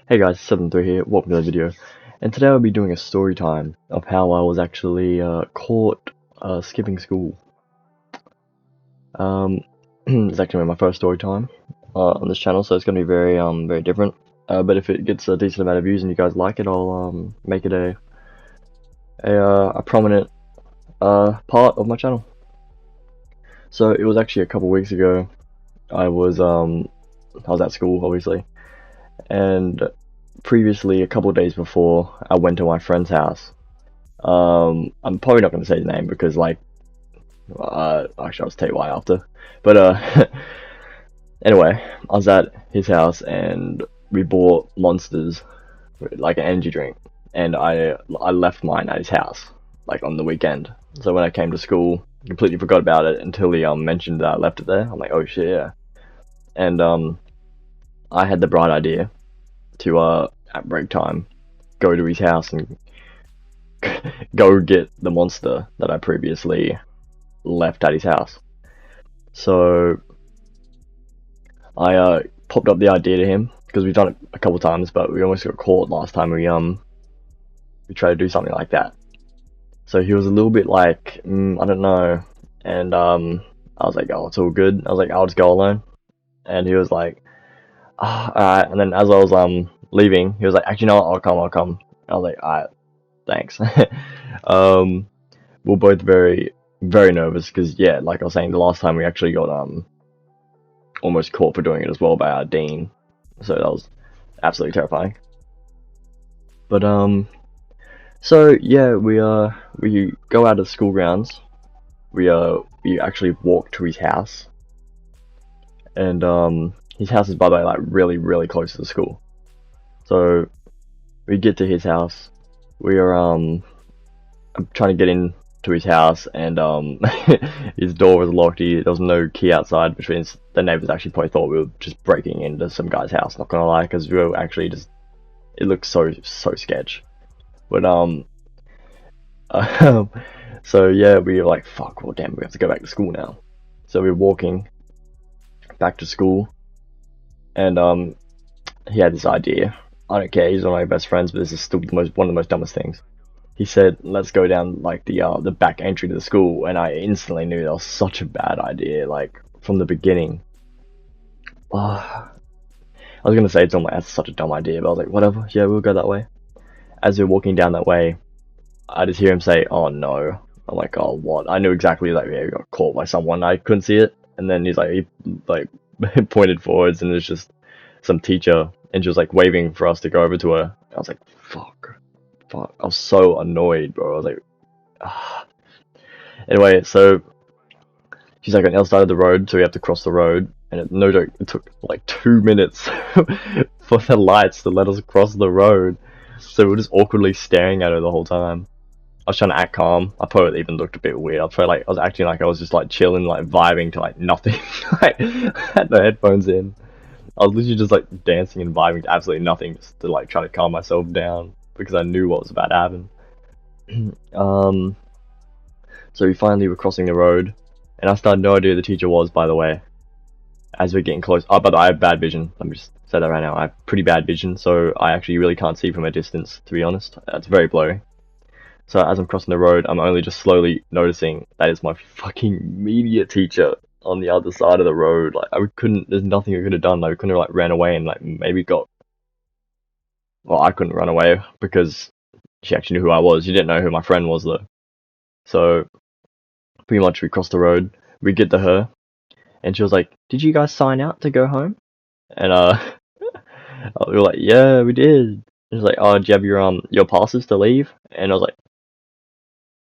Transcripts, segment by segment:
Hey guys, 73 here, welcome to the video, and today I'll be doing a story time of how I was actually caught skipping school. It's actually my first story time on this channel, so it's going to be very different. But if it gets a decent amount of views and you guys like it, I'll make it a prominent part of my channel. So it was actually a couple weeks ago. I was at school, obviously, and previously, a couple of days before, I went to my friend's house. I'm probably not going to say his name because, like, actually, I'll tell you why after. But, anyway, I was at his house and we bought Monsters, like an energy drink, and I left mine at his house, like, on the weekend. So when I came to school, completely forgot about it until he mentioned that I left it there. I'm like, oh shit, yeah. And I had the bright idea to at break time go to his house and go get the monster that I previously left at his house. So I popped up the idea to him because we've done it a couple times, but we almost got caught last time we tried to do something like that. So he was a little bit like, I don't know, and I was like, oh, it's all good. I was like, I'll just go alone, and he was like, alright. And then as I was leaving, he was like, actually, no, I'll come. I was like, alright, thanks. We're both very nervous because, yeah, like I was saying, the last time we actually got almost caught for doing it as well by our dean, so that was absolutely terrifying. But so yeah, we go out of the school grounds. We actually walk to his house, and his house is, by the way, like really close to the school. So we get to his house. We are I'm trying to get in to his house, and his door was locked. There was no key outside, which means the neighbors actually probably thought we were just breaking into some guy's house, not gonna lie, because we were actually just, it looked so sketch. But so yeah, we were like, fuck, well damn, we have to go back to school now. So we were walking back to school, and he had this idea. I don't care, he's one of my best friends, but this is still one of the most dumbest things. He said, let's go down like the back entry to the school, and I instantly knew that was such a bad idea, like from the beginning. I was gonna say that's such a dumb idea, but I was like, whatever, yeah, we'll go that way. As we're walking down that way, I just hear him say, oh no. I'm like, oh what? I knew exactly, like, yeah, we got caught by someone, I couldn't see it, and then he like pointed forwards, and there's just some teacher, and she was like waving for us to go over to her. I was like, fuck. I was so annoyed, bro. I was like, ah. Anyway, so she's like on the other side of the road, so we have to cross the road, and no joke, it took like 2 minutes for the lights to let us cross the road. So we were just awkwardly staring at her the whole time. I was trying to act calm. I probably even looked a bit weird. I was acting like I was just like chilling, like vibing to like nothing. Like, I had the headphones in. I was literally just like dancing and vibing to absolutely nothing, just to like try to calm myself down because I knew what was about to happen. So we finally were crossing the road, and I still had no idea who the teacher was, by the way. As we're getting close, oh, but I have bad vision. Let me just say that right now. I have pretty bad vision, so I actually really can't see from a distance, to be honest. It's very blurry. So as I'm crossing the road, I'm only just slowly noticing that it's my fucking media teacher on the other side of the road. Like, there's nothing I could have done. Like, we couldn't have like ran away and like maybe well, I couldn't run away because she actually knew who I was. She didn't know who my friend was though. So pretty much we crossed the road, we get to her, and she was like, did you guys sign out to go home? And we were like, yeah, we did. She was like, oh, do you have your passes to leave? And I was like,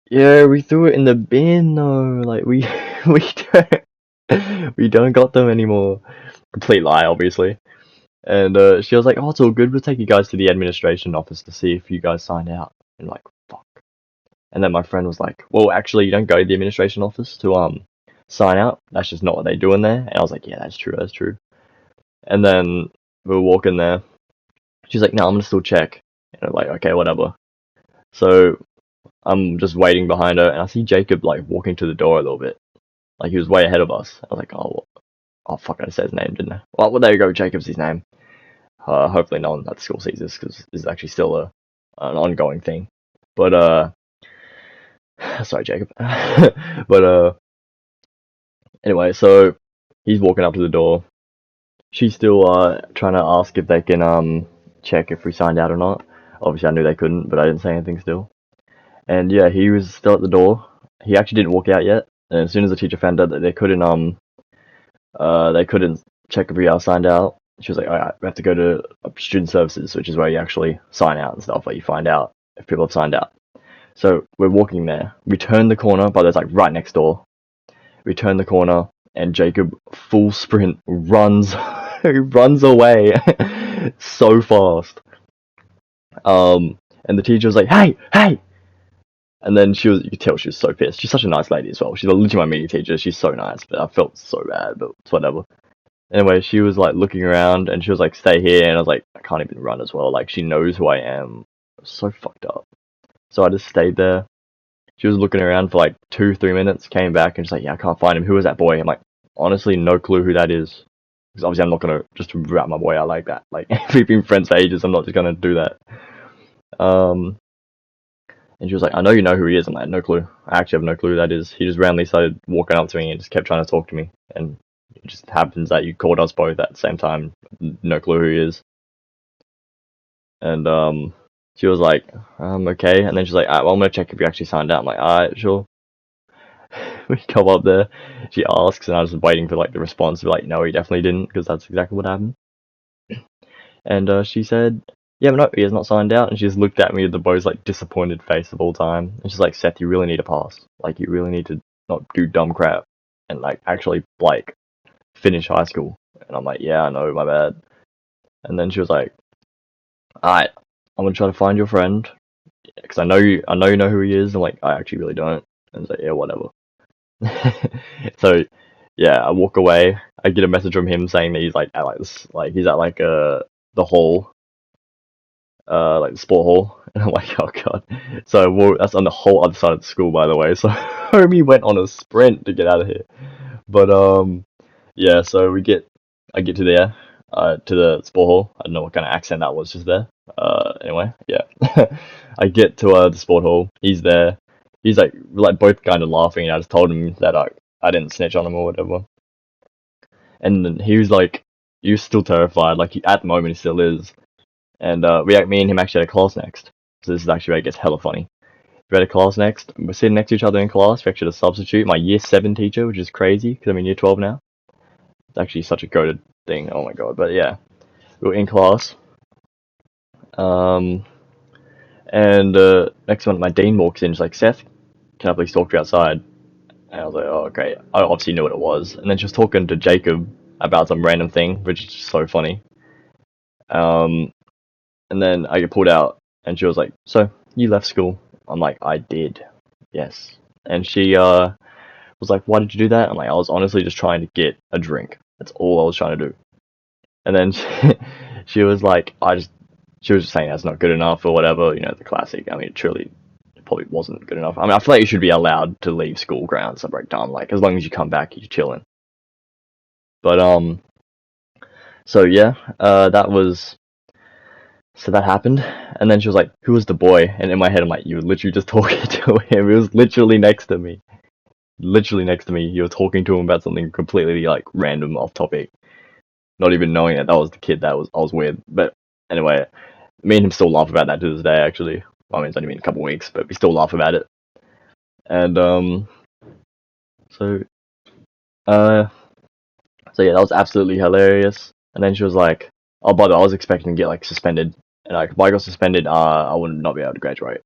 yeah, we threw it in the bin though, like we we don't got them anymore. Complete lie, obviously. And she was like, oh, it's all good, we'll take you guys to the administration office to see if you guys signed out. And like, fuck. And then my friend was like, well, actually, you don't go to the administration office to sign out. That's just not what they do in there. And I was like, yeah, that's true. And then we were walking there. She's like, no, I'm gonna still check. And I'm like, okay, whatever. So I'm just waiting behind her, and I see Jacob like walking to the door a little bit. Like he was way ahead of us. I was like, oh fuck, I said his name, didn't I? Well, there you go, Jacob's his name. Hopefully no one at the school sees this because this is actually still an ongoing thing. But sorry, Jacob. But anyway, so he's walking up to the door. She's still trying to ask if they can check if we signed out or not. Obviously, I knew they couldn't, but I didn't say anything still. And yeah, he was still at the door. He actually didn't walk out yet. And as soon as the teacher found out that they couldn't check if we are signed out, she was like, "Alright, we have to go to student services, which is where you actually sign out and stuff, where you find out if people have signed out." So we're walking there. We turn the corner, but it's like right next door. We turn the corner, and Jacob, full sprint, runs, he runs away so fast. And the teacher was like, "Hey, hey!" And then you could tell she was so pissed. She's such a nice lady as well. She's literally my media teacher. She's so nice, but I felt so bad, but it's whatever. Anyway, she was like looking around and she was like, "Stay here." And I was like, I can't even run as well. Like, she knows who I am. So fucked up. So I just stayed there. She was looking around for like 2-3 minutes, came back and she's like, "Yeah, I can't find him. Who is that boy?" I'm like, honestly, no clue who that is. Because obviously I'm not gonna just rat my boy out like that. Like, we've been friends for ages, I'm not just gonna do that. And she was like, "I know you know who he is." I'm like, "No clue. I actually have no clue who that is." He just randomly started walking up to me and just kept trying to talk to me. And it just happens that you called us both at the same time. No clue who he is. And she was like, "Okay." And then she's like, "Alright, well, I'm gonna check if you actually signed out." I'm like, "Alright, sure." We come up there. She asks, and I was waiting for like the response to be like, "No, he definitely didn't," because that's exactly what happened. And she said, "Yeah, but no, he has not signed out." And she just looked at me with the most like disappointed face of all time. And she's like, "Seth, you really need a pass. Like, you really need to not do dumb crap and like actually like finish high school." And I'm like, "Yeah, I know, my bad." And then she was like, "Alright, I'm gonna try to find your friend because I know you know who he is." I'm like, "I actually really don't." And it's like, "Yeah, whatever." So yeah, I walk away. I get a message from him saying that he's like at like this, like he's at like the hall, like the sport hall, and I'm like, "Oh god." So that's on the whole other side of the school, by the way. So homie went on a sprint to get out of here. But yeah. So I get to there, to the sport hall. I don't know what kind of accent that was just there. Anyway, yeah. I get to the sport hall. He's there. He's like both kind of laughing. And I just told him that I didn't snitch on him or whatever. And then he was like, "He was still terrified. Like, at the moment he still is." And me and him actually had a class next. So this is actually where it gets hella funny. We had a class next. We're sitting next to each other in class. We actually had a substitute, my year 7 teacher, which is crazy because I'm in year 12 now. It's actually such a goated thing. Oh my god. But yeah, we were in class. And next one, my dean walks in. She's like, "Seth, can I please talk to you outside?" And I was like, "Oh, great." I obviously knew what it was. And then she was talking to Jacob about some random thing, which is just so funny. And then I get pulled out, and she was like, "So, you left school?" I'm like, "I did. Yes." And she was like, "Why did you do that?" I'm like, "I was honestly just trying to get a drink. That's all I was trying to do." And then she was like, she was just saying that's not good enough or whatever, the classic. I mean, truly, it probably wasn't good enough. I mean, I feel like you should be allowed to leave school grounds and break down, like, as long as you come back, you're chilling. But, so yeah, so that happened. And then she was like, "Who was the boy?" And in my head, I'm like, "You were literally just talking to him. He was literally next to me. Literally next to me. You were talking to him about something completely, like, random, off topic. Not even knowing that was the kid I was with." But anyway, me and him still laugh about that to this day, actually. I mean, it's only been a couple of weeks, but we still laugh about it. And, so, so yeah, that was absolutely hilarious. And then she was like, "Oh, by the way, I was expecting to get, like, suspended. And, like, if I got suspended, I would not be able to graduate.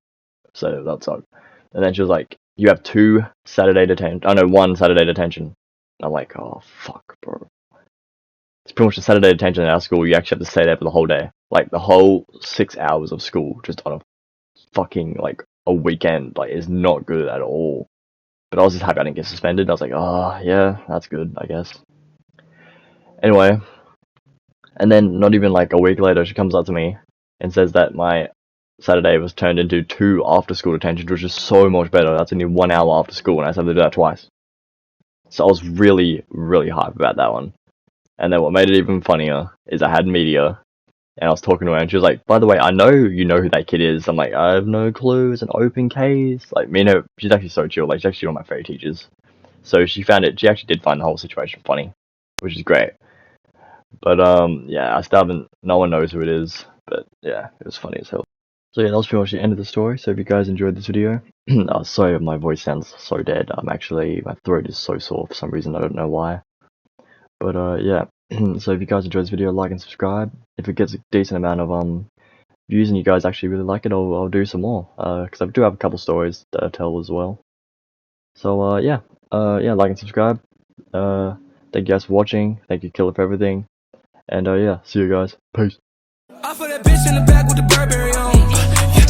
So that sucked." And then she was like, "You have 2 Saturday detention. I know 1 Saturday detention." And I'm like, "Oh, fuck, bro." It's pretty much a Saturday detention at our school. You actually have to stay there for the whole day. Like, the whole 6 hours of school, just on a fucking, like, a weekend. Like, is not good at all. But I was just happy I didn't get suspended. I was like, "Oh, yeah, that's good, I guess." Anyway, and then not even like a week later, she comes up to me and says that my Saturday was turned into 2 after school detentions, which is so much better. That's only 1 hour after school, and I just have to do that twice. So I was really, really hyped about that one. And then what made it even funnier is I had media, And I was talking to her, and she was like, "By the way, I know you know who that kid is." I'm like, "I have no clue. It's an open case." Like, me and her, she's actually so chill. Like, she's actually one of my favorite teachers. So she found it. She actually did find the whole situation funny, which is great. But yeah, I still haven't. No one knows who it is. But yeah, it was funny as hell. So yeah, that was pretty much the end of the story. So if you guys enjoyed this video, sorry if my voice sounds so dead. My throat is so sore for some reason. I don't know why. But yeah, so if you guys enjoyed this video, like and subscribe. If it gets a decent amount of views and you guys actually really like it, I'll do some more. Because I do have a couple stories to tell as well. So yeah, like and subscribe. Thank you guys for watching. Thank you, Killer, for everything. And yeah, see you guys. Peace. I put that bitch in the back with the Burberry on. Yeah,